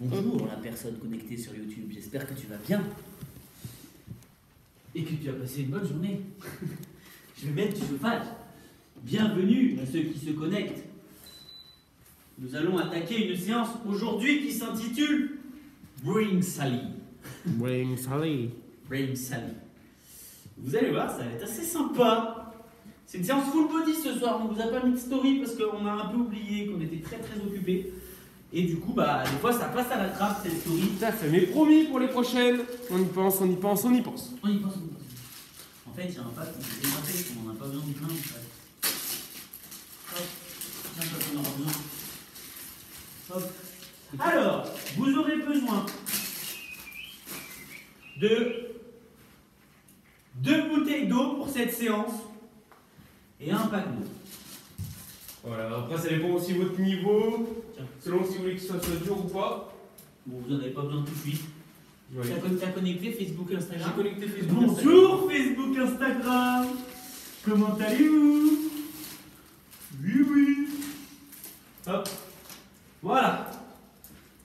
Bonjour la personne connectée sur YouTube, j'espère que tu vas bien et que tu as passé une bonne journée. Je vais mettre du chauffage. Bienvenue à ceux qui se connectent. Nous allons attaquer une séance aujourd'hui qui s'intitule Brain Sally. Brain Sally. Brain Sally. Vous allez voir, ça va être assez sympa. C'est une séance full body ce soir, on ne vous a pas mis de story parce qu'on a un peu oublié, qu'on était très occupés. Et du coup, bah, des fois, ça passe à la trappe, cette story. Tout à fait, mais promis pour les prochaines, on y pense, on y pense, on y pense. On y pense, on y pense. En fait, il y a un pack qui s'est démonté, on n'en a pas besoin de plein. En fait. Hop, tiens, ça, on en aura besoin. Hop. Alors, vous aurez besoin de 2 bouteilles d'eau pour cette séance et un pack d'eau. Voilà, après ça dépend aussi de votre niveau, Tiens. selon si vous voulez que ça soit dur ou pas. Bon, vous n'en avez pas besoin tout de suite. Ouais. T'as connecté Facebook et Instagram? J'ai connecté Facebook. Bonjour Facebook, Instagram. Comment allez-vous? Oui. Hop. Voilà.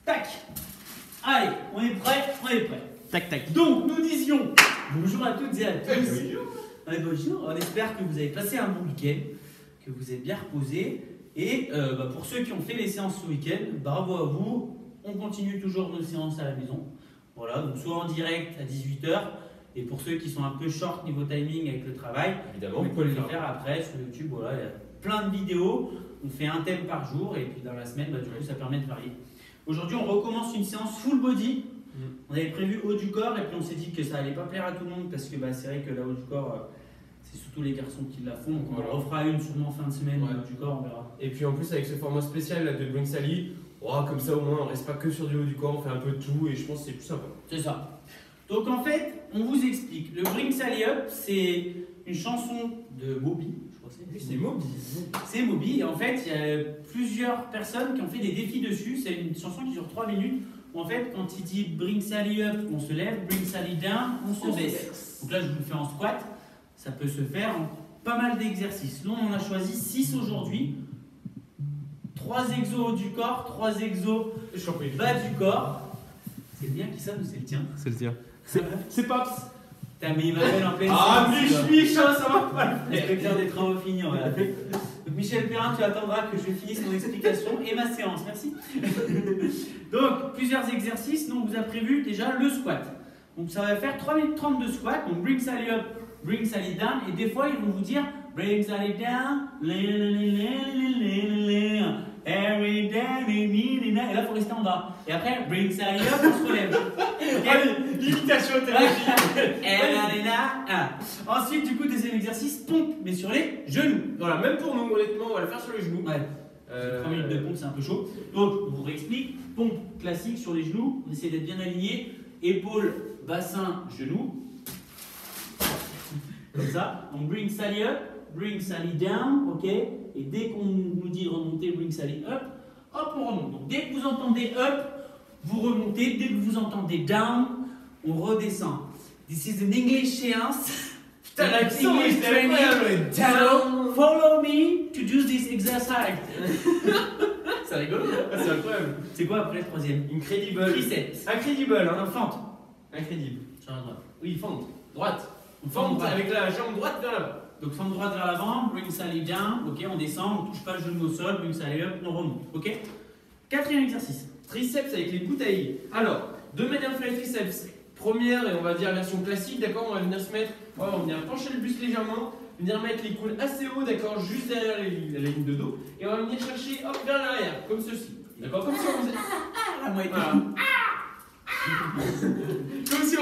Tac. Allez, on est prêt? Tac. Donc, nous disions bonjour à toutes et à tous. Bonjour. Bonjour. On espère que vous avez passé un bon week-end, que vous êtes bien reposé. Et pour ceux qui ont fait les séances ce week-end, bravo à vous. On continue toujours nos séances à la maison. Voilà, donc soit en direct à 18 h. Et pour ceux qui sont un peu short niveau timing avec le travail, Évidemment, vous pouvez le faire après sur YouTube. Voilà, il y a plein de vidéos. On fait un thème par jour et puis dans la semaine, du coup, ça permet de varier. Aujourd'hui, on recommence une séance full body. On avait prévu haut du corps et puis on s'est dit que ça allait pas plaire à tout le monde parce que c'est vrai que la haut du corps, c'est surtout les garçons qui la font. Donc on en refera une sûrement fin de semaine haut du corps, on verra. Et puis en plus avec ce format spécial là, de Brain Sally, comme ça au moins on reste pas que sur du haut du corps, on fait un peu de tout et je pense que c'est plus sympa. C'est ça. Donc en fait, on vous explique. Le Brain Sally Up, c'est une chanson de Moby. Je crois que C'est Moby. C'est Moby et en fait, il y a plusieurs personnes qui ont fait des défis dessus. C'est une chanson qui dure 3 minutes. En fait, quand il dit Bring Sally Up, on se lève, Bring Sally Down, on se baisse. Donc là, je vous le fais en squat. Ça peut se faire en pas mal d'exercices. Nous, on en a choisi 6 aujourd'hui. 3 exos haut du corps, 3 exos bas du corps. C'est le mien qui sonne ou c'est le tien? C'est le tien. C'est Paps. Putain, mais il m'appelle en pleine Mich, ça va pas. Inspecteur des travaux finis, on va l'appeler. Donc Michel Perrin, tu attendras que je finisse mon explication et ma séance, merci. Donc, plusieurs exercices, donc on vous a prévu déjà le squat. Donc ça va faire 3 minutes 30 de squat, donc bring Sally up, bring Sally down, et des fois ils vont vous dire bring Sally down, every day, et là il faut rester en bas. Et après, bring Sally up, on se relève. Allez, l'imitation Ensuite, du coup, deuxième exercice, pompe, mais sur les genoux. Voilà, même pour nous, honnêtement, on va le faire sur les genoux. Ouais. 3 minutes de pompe, c'est un peu chaud. Donc, on vous réexplique. Pompe classique sur les genoux. On essaie d'être bien aligné. Épaules, bassin, genoux. Comme ça. On bring Sally up, bring Sally down. Ok. Et dès qu'on nous dit de remonter, bring Sally up, hop, on remonte. Donc, dès que vous entendez up, vous remontez. Dès que vous entendez down, on redescend. This is an English séance. Putain, l'accent, English c'est training. incroyable. Down. Follow me to do this exercise. C'est rigolo. C'est incroyable. C'est quoi après le troisième? Incredible. Triceps. Incredible, hein. Non, fente. Incredible. Sur la droite. Oui, fente. Droite. Fente droite. Avec la jambe droite vers là-bas. Donc fente droite vers l'avant, bring Sally down. Ok, on descend, on touche pas le genou au sol, bring Sally up, on remonte. Ok. Quatrième exercice. Triceps avec les bouteilles. Alors, 2 manières de faire les triceps. Première, et on va dire version classique, d'accord, on va venir se mettre, on va venir pencher le buste légèrement, venir mettre les coudes assez haut, d'accord, juste derrière la ligne de dos, et on va venir chercher, hop, vers l'arrière, comme ceci. D'accord, comme si on faisait. Voilà. Comme si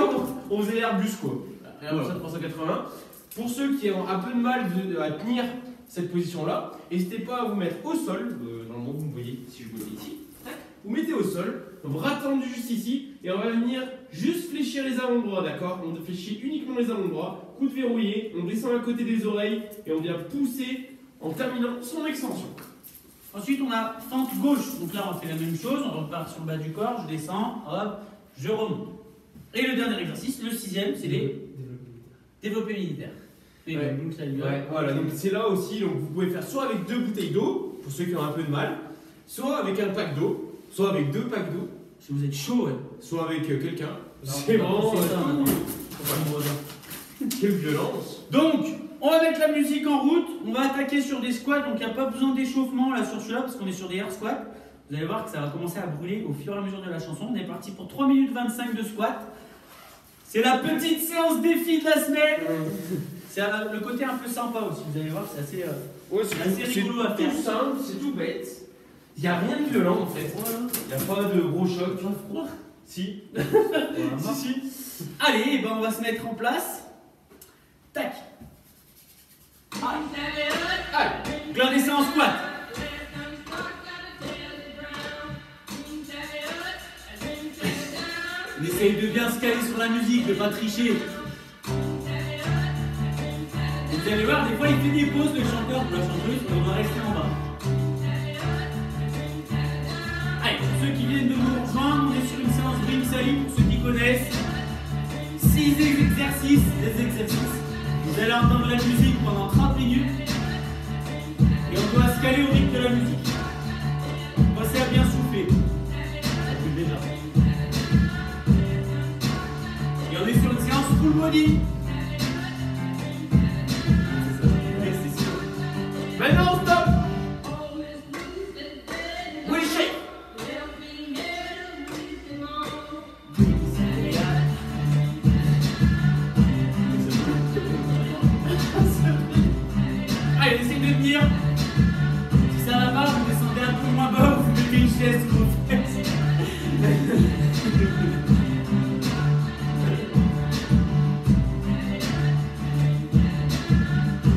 on faisait Airbus, quoi. Airbus à 380. Pour ceux qui ont un peu de mal à tenir cette position-là, n'hésitez pas à vous mettre au sol, normalement vous me voyez si je vous mets ici. Vous mettez au sol, bras tendus juste ici, et on va venir juste fléchir les avant-bras, d'accord? On fléchit uniquement les avant-bras, coude verrouillé, on descend à côté des oreilles, et on vient pousser en terminant son extension. Ensuite, on a fente gauche. Donc là, on fait la même chose. On repart sur le bas du corps, je descends, hop, je remonte. Et le dernier exercice, le 6e, c'est les développés militaires. Voilà, donc c'est là aussi, donc vous pouvez faire soit avec 2 bouteilles d'eau, pour ceux qui ont un peu de mal, soit avec un pack d'eau, soit avec 2 packs d'eau, Si vous êtes chaud, ouais. Soit avec quelqu'un. C'est vraiment c'est ça. Quelle violence. Donc, on va mettre la musique en route. On va attaquer sur des squats. Donc, il n'y a pas besoin d'échauffement là sur celui-là parce qu'on est sur des air squats. Vous allez voir que ça va commencer à brûler au fur et à mesure de la chanson. On est parti pour 3 minutes 25 de squat. C'est la petite séance défi de la semaine. C'est le côté un peu sympa aussi. Vous allez voir, c'est assez, assez rigolo à faire. C'est tout simple, c'est tout bête. Il n'y a rien de violent en fait. Voilà. Il n'y a pas de gros choc. Tu as froid? Si. Voilà. Si. Allez, ben on va se mettre en place. Tac. Allez. Donc là, on essaie en squat. On essaye de bien se caler sur la musique, de ne pas tricher. Vous allez voir, des fois il fait des pauses, le chanteur ou la chanteuse, on va rester en bas. Allez, pour ceux qui viennent de nous rejoindre, on est sur une séance Bring Sally, pour ceux qui connaissent. 6 exercices, des exercices. Vous allez entendre la musique pendant 30 minutes. Et on doit se caler au rythme de la musique. Pensez à bien souffler. Ça fait déjà. Et on est sur une séance full body. Maintenant, stop. Oui, shake. Allez, essayez de tenir. Si ça va pas, vous descendez un peu moins bas, vous mettez une chaise sous vos fesses.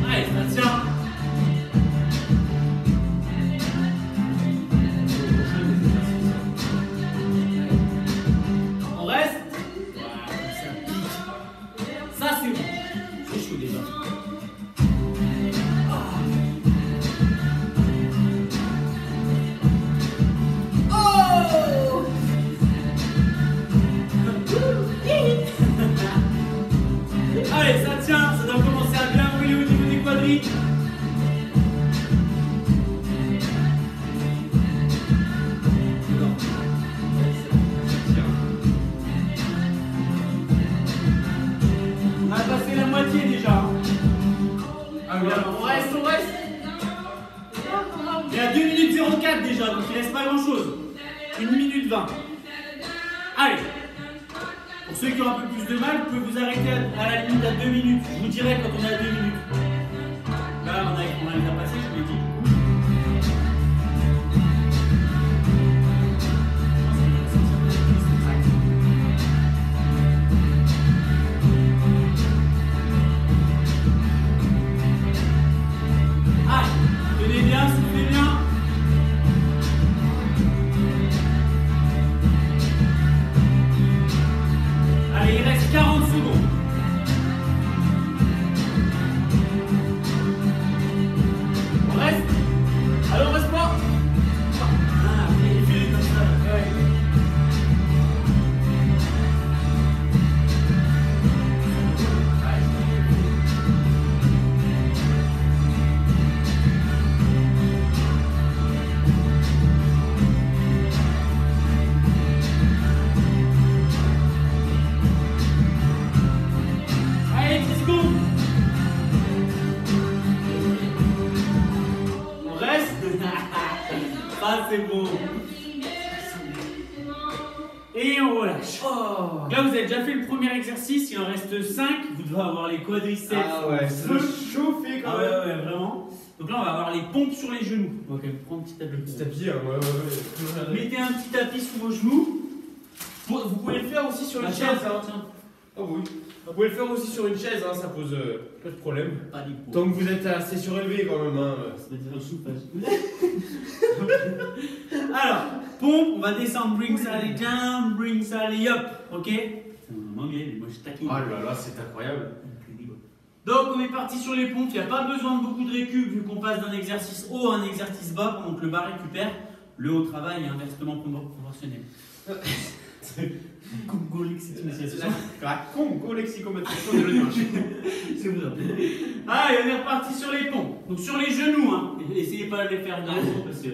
Allez, ça tient. On reste. Voilà, ça pique. Ça, c'est bon. C'est chaud déjà. Allez, ça tient, ça doit commencer à bien brûler au niveau des quadris. On a passé la moitié déjà. Ah oui, alors, On reste. Il y a 2 minutes 04 déjà, donc il reste pas grand chose. 1 minute 20. Allez. Pour ceux qui ont un peu plus de mal, vous pouvez vous arrêter à la limite à 2 minutes. Je vous dirai quand on est à 2 minutes. Là, on a les a passés, je l'ai dit. Allez, tenez bien, soufflez bien. Allez, il reste 40 secondes. On reste? Allez, on reste pas? Ah, il fait comme ça. Ouais. Allez, 10 secondes. On reste. Ça, c'est bon. Et on relâche. Oh. Là, vous avez déjà fait le premier exercice. Il en reste 5. Vous devez avoir les quadriceps. Ah ouais, ça doit chauffer quand Ah même. ouais, vraiment. Donc là, on va avoir les pompes sur les genoux. On va quand même prendre un petit tapis. Petit tapis, ouais. Mettez un petit tapis sous vos genoux. Vous pouvez le faire aussi sur une chaise. Hein. Tiens. Oh oui. Vous pouvez le faire aussi sur une chaise, hein, ça pose pas de problème. Pas du tout. Tant que vous êtes assez surélevé quand même. Hein. Ça veut dire le soufflage. Alors, pompe, on va descendre. Bring Sally down, bring Sally up. Ok? C'est un anglais, mais moi je taquine. Oh là là, c'est incroyable. Donc on est parti sur les pompes, il n'y a pas besoin de beaucoup de récup vu qu'on passe d'un exercice haut à un exercice bas pendant que le bas récupère. Le haut travail est inversement proportionnel. Congo lexicomatisation. La Congo lexicomatisation de l'audience. C'est vous appelez. Allez, on est reparti sur les pompes. Donc sur les genoux, hein. Essayez pas de les faire dans le dos parce que.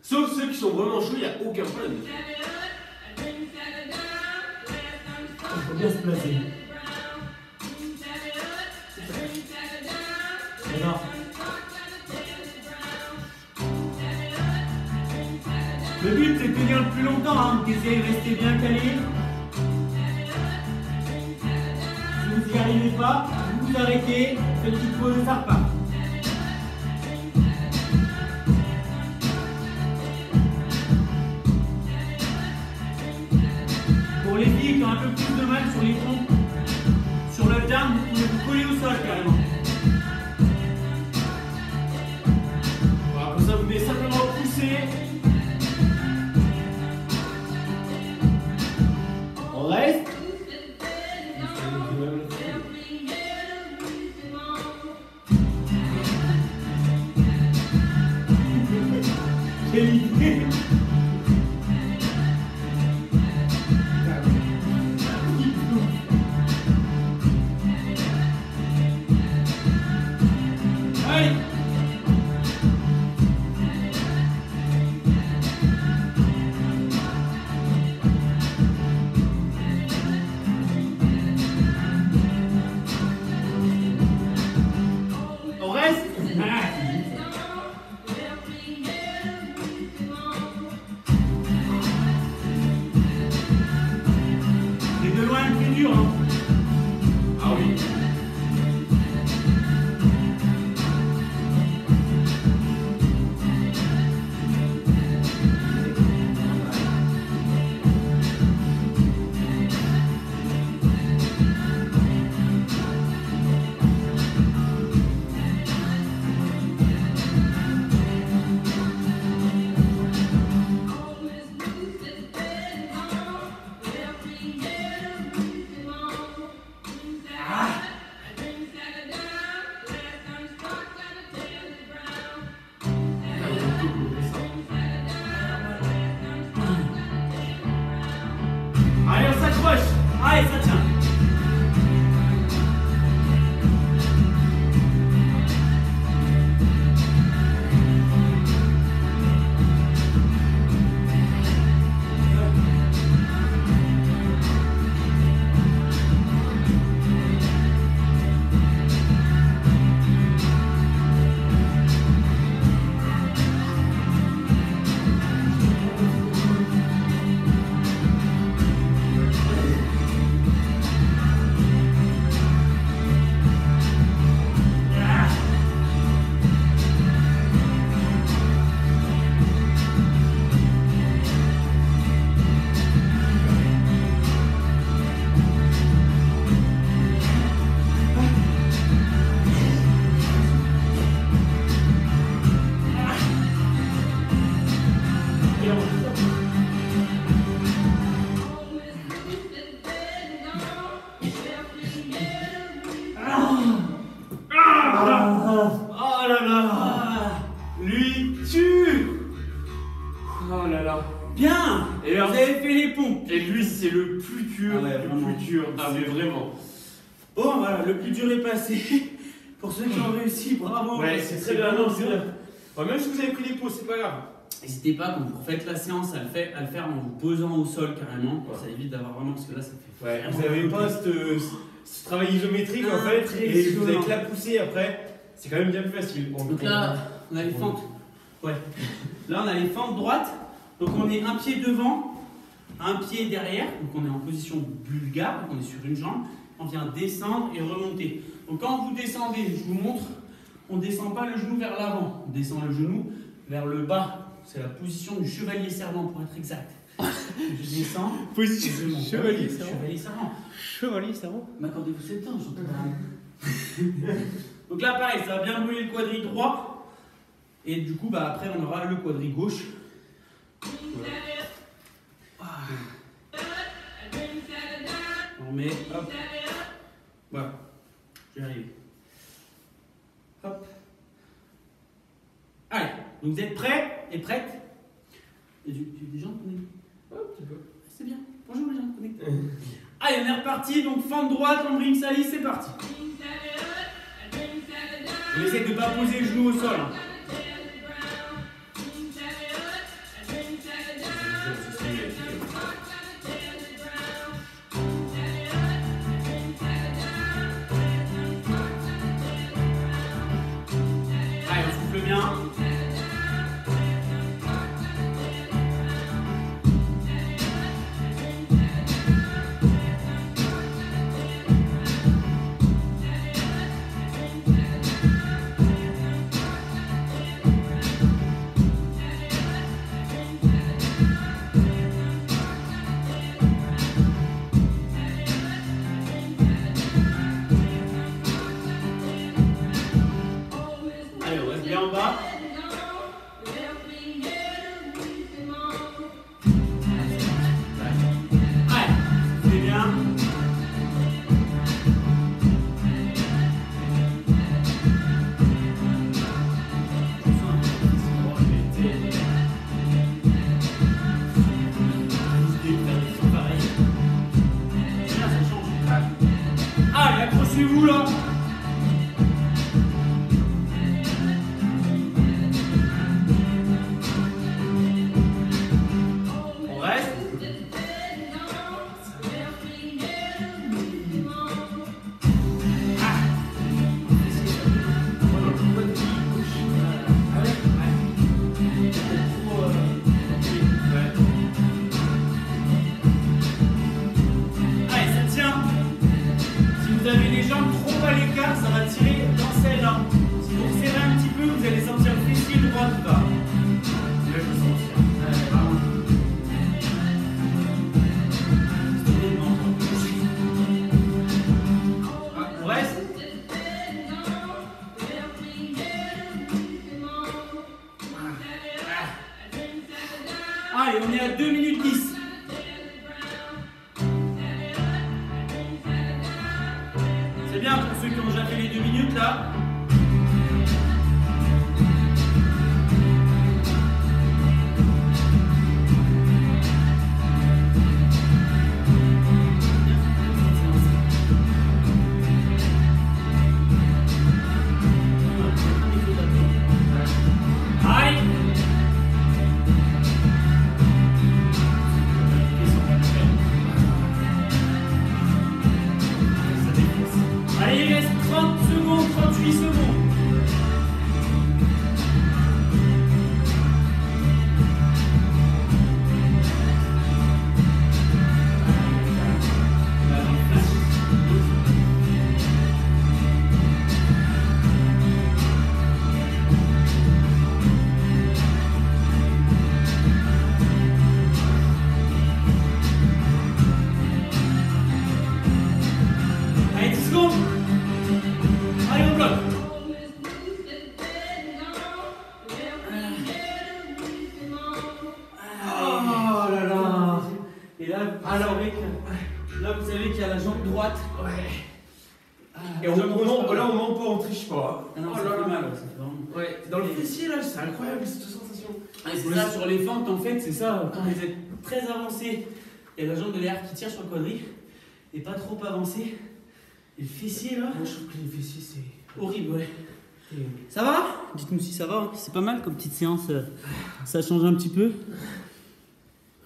Sauf ceux qui sont vraiment chauds, il n'y a aucun problème. faut bien se placer. D'accord. Le but c'est de tenir le plus longtemps, hein. Essayez de rester bien calé. Si vous n'y arrivez pas, vous vous arrêtez, faites une petite pause et ça repart. Pour les filles qui ont un peu plus de mal sur les troncs, sur le down, vous pouvez vous coller au sol carrément. Voilà, comme ça vous devez simplement pousser. On reste. Quelle idée. Allez. On reste. C'est de loin le plus dur, hein. Ah oui. Allez, on s'accroche. Allez, ça tient. Oh là là. Lui tue. Oh là là. Bien. Et alors, vous avez fait les pompes. et lui, c'est le plus dur, Ah ouais, le vraiment. plus dur. Ah, mais vraiment. Bon, voilà, le plus dur est passé. Pour ceux qui ont réussi, bravo. Ouais, c'est très bien. Non, c'est bien. Ouais, même si vous avez pris les pauses, c'est pas grave. N'hésitez pas, quand vous faites la séance, à le faire en vous posant au sol carrément. Ouais. Ça évite d'avoir vraiment, parce que là, ça fait. Ouais, vraiment vous avez mal. pas ce travail isométrique en Ah, fait, très et vous avez violent. que la poussée après. C'est quand même bien plus facile. Donc là, on a les fentes. Ouais. Là, on a les fentes droites. Donc on est un pied devant, un pied derrière. Donc on est en position bulgare. Donc on est sur une jambe. On vient descendre et remonter. Donc quand vous descendez, je vous montre, on ne descend pas le genou vers l'avant. On descend le genou vers le bas. C'est la position du chevalier servant pour être exact. Je descends. Position je monte. chevalier Oui, servant. Chevalier servant. Chevalier, ça va. M'accordez-vous 7 ans, j'entends pas. Donc là, pareil, ça va bien brûler le quadri droit. Et du coup, bah, après, on aura le quadri gauche. Voilà. Ah. On met, hop. Voilà. Je vais arriver. Hop. Allez, donc vous êtes prêts et prêtes? Tu as des gens connectés? Ouais, un petit peu. C'est bien. Bonjour les gens connectés. Allez, on est reparti. Donc, fente droite, lombric sali, c'est parti. On essaie de ne pas poser le genou au sol. Hein. Avancez-vous là. On reste. Allez, ça tient. Si vous avez les jambes trop à l'écart, ça va tirer dans celle-là. Si vous resserrez un petit peu, vous allez sentir le fessier droit qui va. Là, je le sens aussi. On reste. Allez, on est à 2 minutes 10. C'est bien pour ceux qui ont déjà fait les 2 minutes là. Allez. Allez, il reste 30 secondes, 38 secondes. Allez, 10 secondes. Allez, on bloque. Oh là là. Et là, vous savez qu'il y a la jambe droite. Et on ment pas, on triche pas. Ah non, Oh ça là fait là. mal. Ça fait vraiment... Ouais, dans le fessier là, c'est incroyable cette sensation. C'est ça, sur les fentes, en fait, c'est ça. Quand vous êtes très avancé, il y a la jambe de l'air qui tire sur le quadri. Et pas trop avancé. Et le fessier là. Moi je trouve que les fessiers c'est Horrible, ouais. terrible. Ça va? Dites-nous si ça va. Hein. C'est pas mal comme petite séance. Ça change un petit peu. De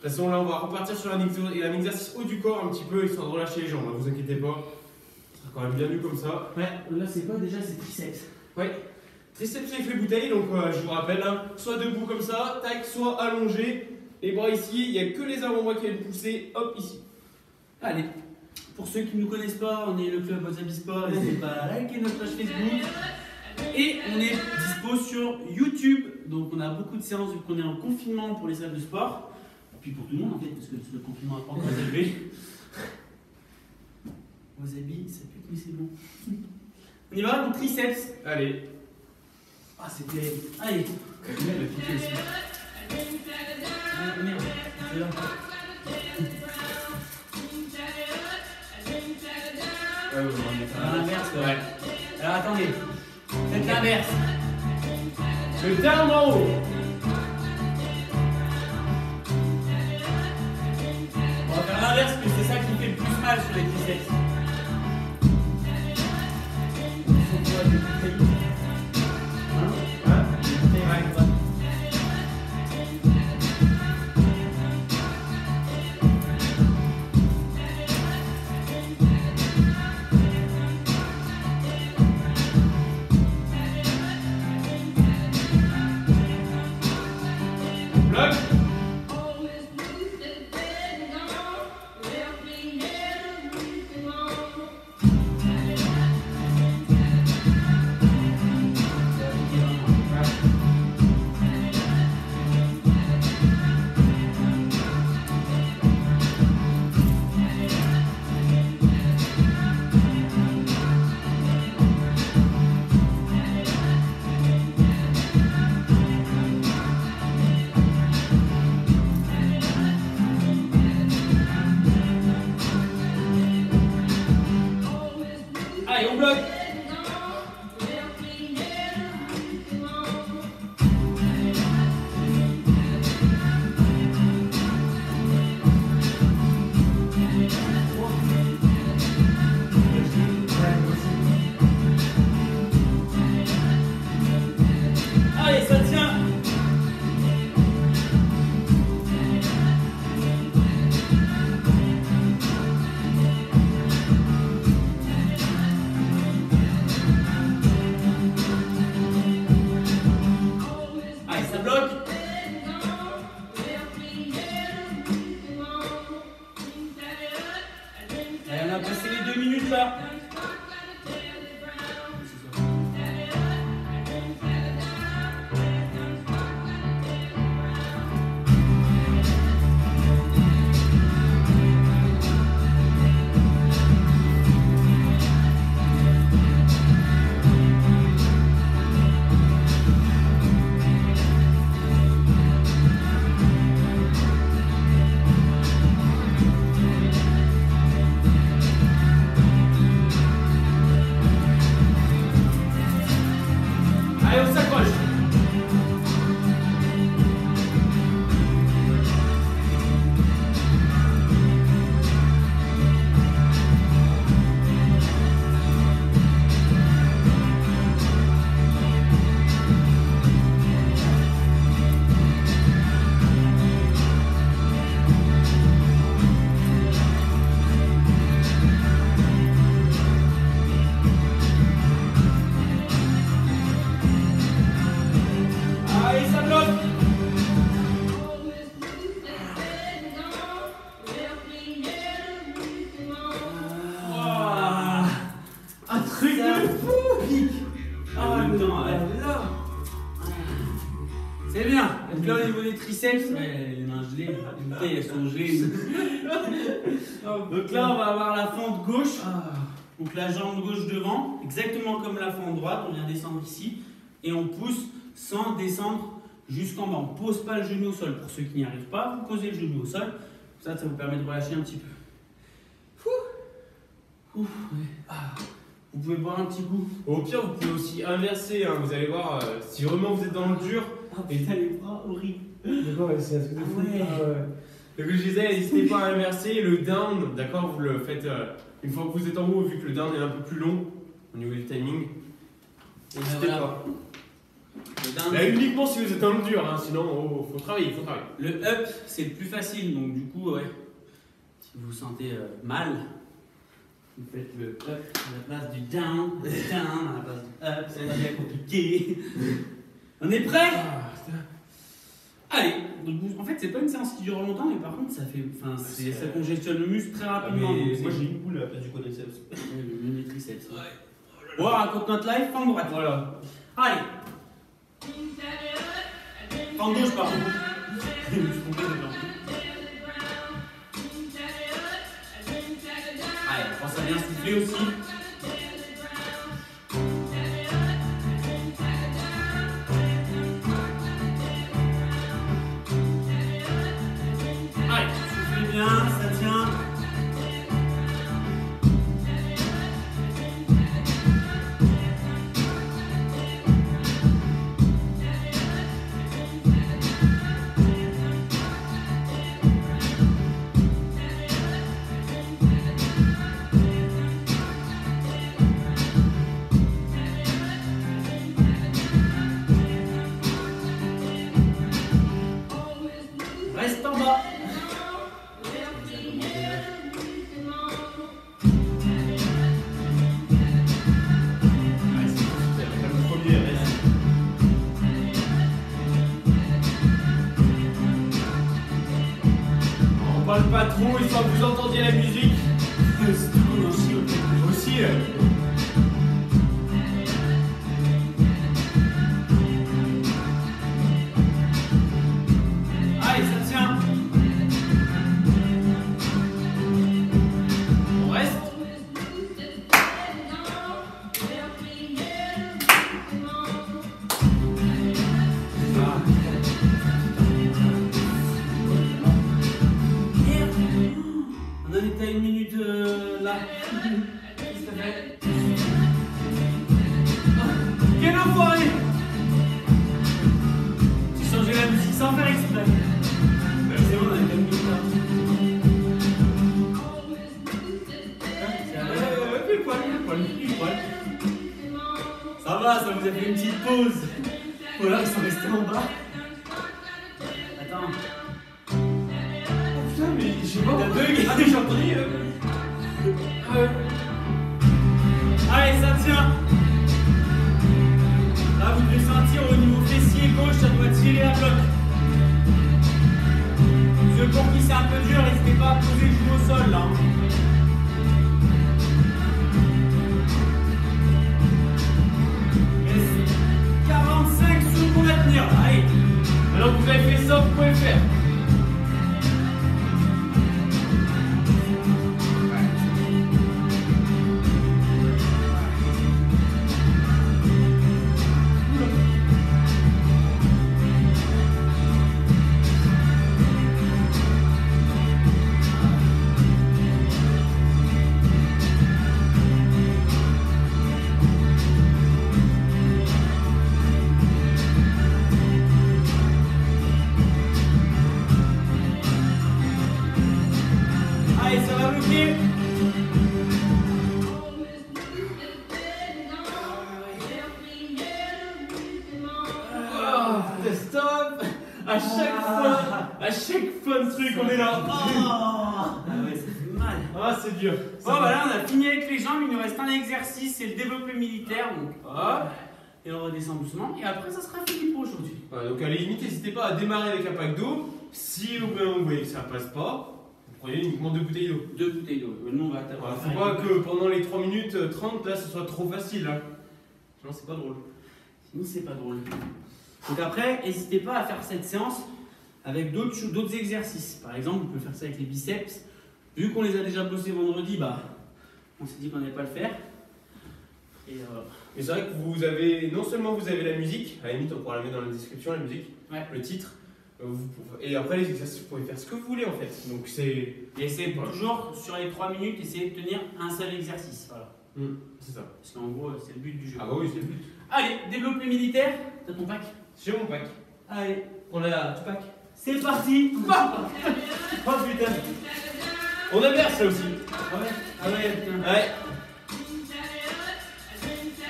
toute façon, là, on va repartir sur un exercice haut du corps un petit peu, histoire de relâcher les jambes. Ne vous inquiétez pas. Ça sera quand même bien vu comme ça. Ouais, là, c'est quoi déjà? C'est triceps. Ouais. Triceps avec les bouteilles, donc je vous rappelle, hein, soit debout comme ça, tac, soit allongé. Les bras ici, il n'y a que les avant-bras qui viennent pousser, hop, ici. Allez. Pour ceux qui ne nous connaissent pas, on est le club Wasabi Sport. N'hésitez pas à liker notre page Facebook. Et on est dispo sur YouTube. Donc, on a beaucoup de séances vu qu'on est en confinement pour les salles de sport. Puis pour tout le monde en fait, parce que le confinement n'a pas encore élevé. Wasabi, ça pue, mais c'est bon. On y va, donc triceps. Allez. Ah, c'était. Allez. Elle a piqué aussi. Ah, merde, c'est là. Ouais, vous en À l'inverse, ouais. Alors attendez. Faites l'inverse. Le terme en haut. On va faire l'inverse, parce que c'est ça qui fait le plus mal sur les triceps. Bloc. Allez, on bloque. triceps, ouais, les mains gelées, les bouteilles elles sont gelées. Donc là, on va avoir la fente gauche. Donc la jambe gauche devant, exactement comme la fente droite. On vient descendre ici et on pousse sans descendre jusqu'en bas. On ne pose pas le genou au sol. Pour ceux qui n'y arrivent pas, vous posez le genou au sol. Ça vous permet de relâcher un petit peu. Ouais. Vous pouvez boire un petit coup. Au pire, vous pouvez aussi inverser. Hein. Vous allez voir, si vraiment vous êtes dans le dur. Oh putain, les bras horribles. D'accord, c'est un truc de fou. Ouais. Donc je disais, n'hésitez pas à inverser le down. D'accord, vous le faites une fois que vous êtes en haut, vu que le down est un peu plus long au niveau du timing. N'hésitez pas. Là, uniquement si vous êtes dans le dur, hein, sinon faut travailler, Le up, c'est le plus facile, donc du coup, ouais. Si vous vous sentez mal, vous faites le up à la place du down, à la place du up, c'est pas bien compliqué. On est prêt? Allez, donc, en fait, c'est pas une séance qui dure longtemps, mais par contre, ça congestionne le muscle très rapidement. Moi j'ai une boule à la place du quadriceps. Même les triceps. Ouais. On raconte notre live, fente droite. Voilà. Allez. Fente gauche, pardon. Je me suis trompé dedans. Allez, on pense à bien souffler aussi. Allez, soufflez bien, ça tient. Reste en bas. On parle pas trop, histoire que vous entendiez la musique. C'est tout, on en chie Aussi. Allez, ça tient. On reste. Merde. On en est à une minute là. Qu'est-ce que ça fait? Quel enfoiré! J'ai changé la musique sans faire exprès. C'est bon, on a une minute là. Pile poil. Ça va, ça vous a fait une petite pause. Voilà, ils sont restés en bas. Attends. Putain, mais je sais pas. T'as bug. Ah, mais j'ai entendu. Allez, ça tient. Là, vous devez sentir au niveau fessier gauche, ça doit tirer à bloc. Ceux pour qui c'est un peu dur, n'hésitez pas à poser le genou au sol là. Reste 45 secondes à tenir. Allez. Alors que vous avez fait ça, vous pouvez le faire. Allez, ça va bloquer. Stop. À chaque fois de truc, on est là. Ah ouais, ça fait mal. Ah, c'est dur. Bon, voilà, on a fini avec les jambes. Il nous reste un exercice, c'est le développé militaire. Donc, et on redescend doucement. Et après, ça sera fini pour aujourd'hui. Voilà, donc à la limite, n'hésitez pas à démarrer avec un pack d'eau. Si vous voyez que ça passe pas, vous prenez uniquement 2 bouteilles d'eau. 2 bouteilles d'eau. Nous, on va taper. Voilà, faut pas que pendant les 3 minutes 30, là, ce soit trop facile. Hein. Sinon, c'est pas drôle. Sinon, c'est pas drôle. Donc après, n'hésitez pas à faire cette séance avec d'autres exercices. Par exemple, vous pouvez faire ça avec les biceps. Vu qu'on les a déjà bossés vendredi, bah, on s'est dit qu'on n'allait pas le faire. Et c'est vrai que vous avez, non seulement vous avez la musique, à la limite on pourra la mettre dans la description, la musique, ouais. le titre, et après les exercices, vous pouvez faire ce que vous voulez en fait. Donc c'est... Et c'est toujours sur les 3 minutes, essayer de tenir un seul exercice. Voilà. C'est ça. Parce qu'en gros, c'est le but du jeu. Ah bah oui, c'est le but. Allez, développé militaire, t'as ton pack? J'ai mon pack. Allez, On a tout pack. c'est parti. Oh putain. On a verse là aussi. Ah ouais, ah ouais, putain. Ouais.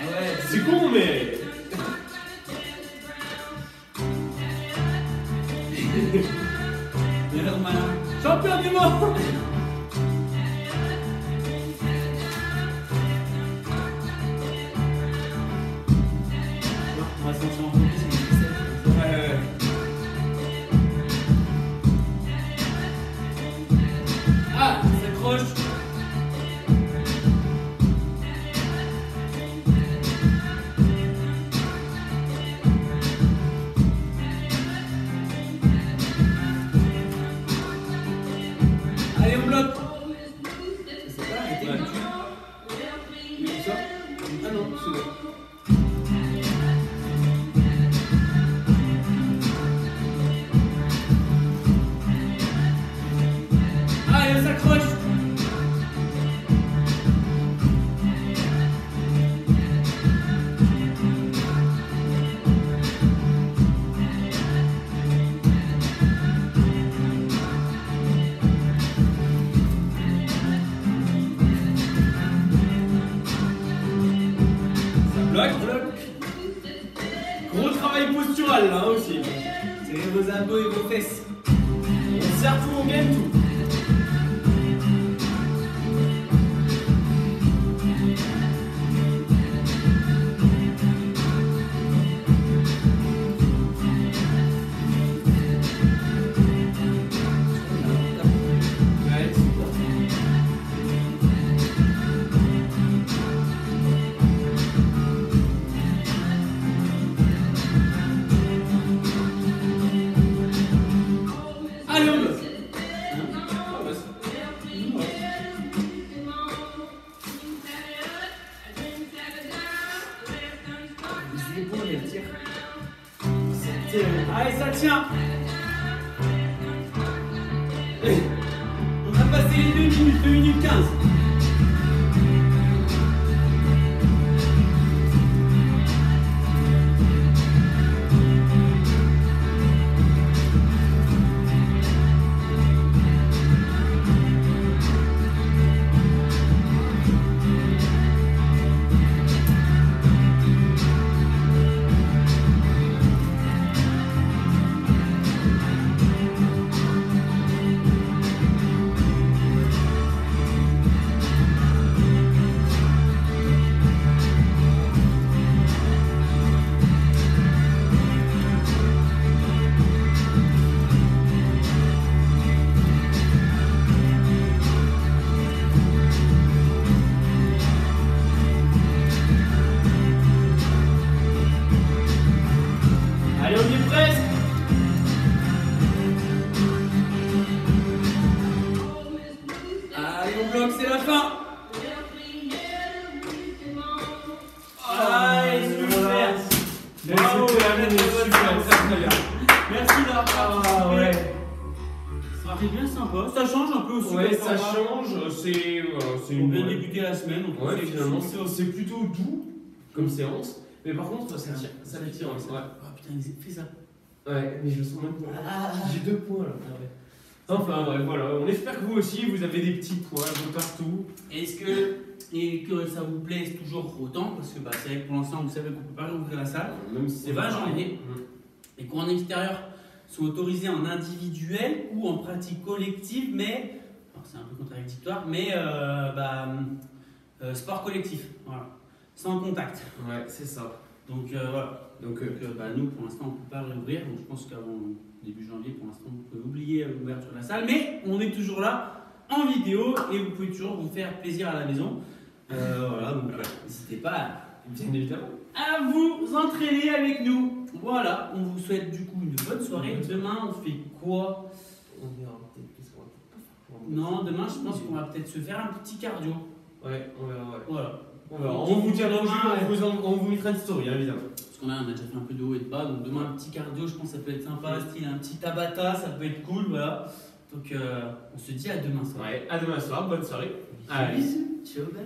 Ah ouais, C'est con mais... il a l'air malin. Champion du monde. On va se lancer en premier, c'est les biceps. Ouais. Ah, ça s'accroche. Allez, on bloque. C'est pas arrêté. Ouais. Mais ça. Ah non, c'est bon. Allez, on s'accroche. Bloc. Gros travail postural là aussi. C'est vos abdos et vos fesses. On serre tout, on gagne tout. Ouais, c'est bon. Allez, on bloque. Ah, bah, c'est- Les épaules, elles tirent. C'est terrible. Allez, ça tient. On a passé les 2 minutes, 2 minutes 15. Allez, on y est presque. Allez, on bloque, c'est la fin. Allez, super. Bravo, C'est terminé, super, très bien. Merci d'avoir participé. Ah ouais. C'était bien sympa. Ça change un peu aussi. Ouais, comme ça format. change, c'est On une vient de bonne. débuter la semaine. Donc Ouais, c'est- finalement, c'est plutôt doux comme séance. Mais par contre, ça tire. Ça tire, ouais. Ah putain, fais ça. Ouais, mais je le sens même pas. Ah. J'ai 2 points là. Enfin bref, voilà. On espère que vous aussi, vous avez des petits points un peu partout. Est-ce que ça vous plaît toujours autant? Parce que bah, c'est vrai que pour l'instant, vous savez qu'on peut pas rouvrir la salle. Même si C'est 20 janvier. Mmh. Les cours en extérieur sont autorisés en individuel ou en pratique collective, mais alors c'est un peu contradictoire, mais sport collectif, voilà, sans contact. Ouais, c'est ça. Donc voilà. Donc, Nous, pour l'instant, on ne peut pas réouvrir. Donc je pense qu'avant début janvier, pour l'instant, vous pouvez oublier l'ouverture de la salle, mais on est toujours là en vidéo et vous pouvez toujours vous faire plaisir à la maison. Voilà, donc n'hésitez pas bien évidemment. à vous entraîner avec nous. voilà, on vous souhaite du coup une bonne soirée. Demain, on fait quoi? On verra peut-être qu'est-ce qu'on va faire. Non, demain, je pense qu'on va peut-être se faire un petit cardio. Ouais, on verra. Ouais. Voilà. On vous tiendra au jus, on vous mettra une story, hein, évidemment. Parce qu'on a déjà fait un peu de haut et de bas, donc demain, un petit cardio, je pense que ça peut être sympa. Style un petit Tabata, ça peut être cool, voilà. Donc, on se dit à demain soir. Ouais, à demain soir, bonne soirée. Bisous. Ciao, bye.